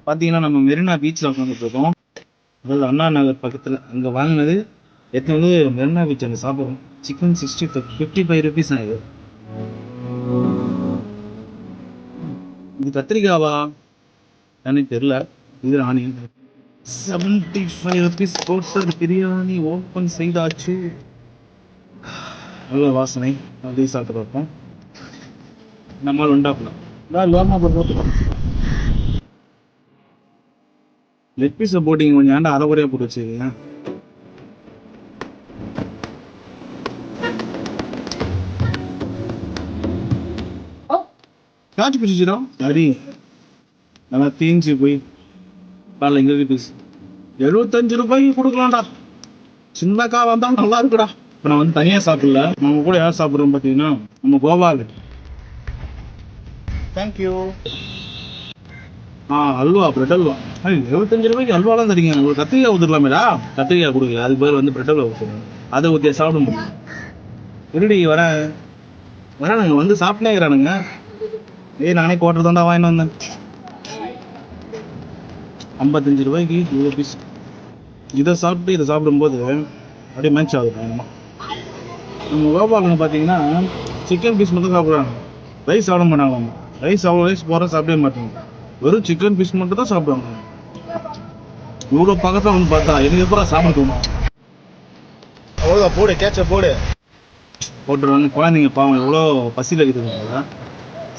பார்த்தீங்கன்னா நம்ம மெரினா பீச்சில் உட்காந்துட்டு இருக்கோம். அதாவது அண்ணா நகர் பக்கத்தில் அங்கே வாங்கினது எத்தனை வந்து மெரினா பீச் அங்கே சாப்பிட்றோம். சிக்கன் 55 ருபீஸ் ஆகுது. இது கத்திரிக்காவா எனக்கு தெரியல. இது ஆனியன் 75 ருபீஸ் போட்டு பிரியாணி ஓப்பன் செய்தாச்சு. நல்ல வாசனை அப்படியே சாப்பிட்டு பார்ப்போம். நம்மளால் உண்டாக்கலாம் லோமா போட்டு லெக் பீஸை போட்டிங்க கொஞ்சம் ஏன்டா அரைக்குறையாக போட்டு வச்சுருக்கீங்க. காய்ச்சி பிடிச்சிடும் சரி நல்லா தீஞ்சு போய் பாருங்க. எங்க பீஸ் 75 ரூபாய்க்கு கொடுக்கலாம்டா. சின்னக்கா வந்தாலும் நல்லா இருக்குடா. இப்போ நான் வந்து தனியாக சாப்பிடல, நம்ம கூட யார் சாப்பிட்றோம் பார்த்தீங்கன்னா நம்ம கோபால். தேங்க்யூ. அல்வா பிரெட் அல்வா 75 ரூபாய்க்கு அல்வாலாம் தரீங்க. ஒரு கத்திரிக்காய் ஊற்றுக்கலாமேடா. கத்திரிக்காய் கொடுக்கல, அதுக்கு பேர் வந்து பிரெட் அல்வா ஊற்றுறோம். அதை ஊற்றிய சாப்பிட முடியும். இருடி வரேன் நாங்கள் வந்து சாப்பிட்டே இருக்கிறானுங்க. நானே கோட்டர் தாண்டா வாங்கிட்டு வந்தேன். 55 ரூபாய்க்கு இவ்வளோ பீஸ். இதை சாப்பிட்டு இதை சாப்பிடும்போது அப்படியே மேட்ச் ஆகுது. நம்ம கோபாலுங்க பார்த்தீங்கன்னா சிக்கன் பீஸ் மட்டும் சாப்பிட்றாங்க, ரைஸ் சாப்பிட மாட்டாங்க. ரைஸ் அவ்வளோ ரைஸ் போகிற சாப்பிடவே மாட்டாங்க, வெறும் சிக்கன் பீஸ் மட்டும் தான் சாப்பிடுவாங்க. இவ்வளோ பக்கத்தில் வந்து பார்த்தா எனக்கு எப்போ சாப்பிட தோணும். அவ்வளோதான் போடு, கேட்ச போடு போட்டுருவாங்க. குழந்தைங்க பாவம் எவ்வளோ பசியில் இருக்குதுங்க.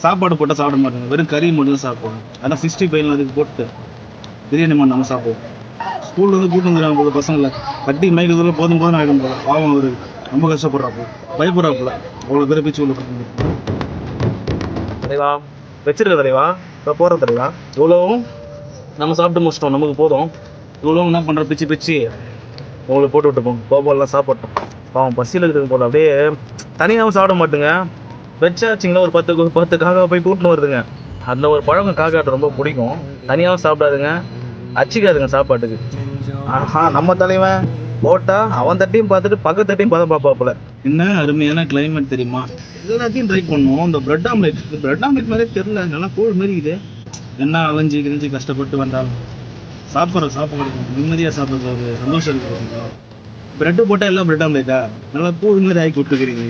சாப்பாடு போட்டால் சாப்பிட மாட்டாங்க, வெறும் கறி மட்டும் தான் சாப்பிடுவாங்க. அதான் 65 அதுக்கு போட்டு பிரியாணி மட்டும் நம்ம சாப்பிடுவோம். ஸ்கூல்ல வந்து கூட்டு வந்துடுறாங்க போல பசங்களை கட்டி மைக்கிறதுல போதும் போதும் ஆகிடும் போல. பாவம் அவரு ரொம்ப கஷ்டப்படுறாப்புல, பயப்படுறாப்புல. அவ்வளோ பேரை பிச்சு உள்ள தலைவா வச்சிருக்க தலைவா. இப்போ போகிற தலைவா. இவ்வளோவும் நம்ம சாப்பிட்டு முடிச்சிட்டோம், நமக்கு போதும். இவ்வளோவும் என்ன பண்ணுற பிச்சு பிச்சு உங்களுக்கு போட்டு விட்டுப்போம். கோபாலெலாம் சாப்பிட்டோம். பாவம் பசியில் இருக்குது போல. அப்படியே தனியாகவும் சாப்பிட மாட்டுங்க. வச்சாச்சுங்களா ஒரு 10 காக்கா போய் கூட்டின்னு வருதுங்க. அதில் ஒரு பழக்கம் காக்காட்டு ரொம்ப பிடிக்கும். தனியாகவும் சாப்பிடாதுங்க, அச்சிக்காதுங்க சாப்பாட்டுக்கு. நம்ம தலைவன் போட்டா அவன் தட்டையும் பார்த்துட்டு பக்கத்து தட்டையும் பார்ப்பாப்புல. என்ன அருமையான கிளைமேட் தெரியுமா. எல்லாத்தையும் ட்ரை பண்ணுவோம். இந்த பிரெட் ஆம்லெட் மாதிரியே தெரியல, நல்லா கூழ் மாரி இது. என்ன அலைஞ்சி கிழிஞ்சி கஷ்டப்பட்டு வந்தாலும் சாப்பிட்ற நிம்மதியாக சாப்பிட்ற ஒரு சந்தோஷம் இருக்குது. பிரெட்டு போட்டால் எல்லாம் பிரெட் ஆம்லெட்டா நல்லா கூழ் மாதிரி ஆக்கி விட்டுக்கிறீங்க.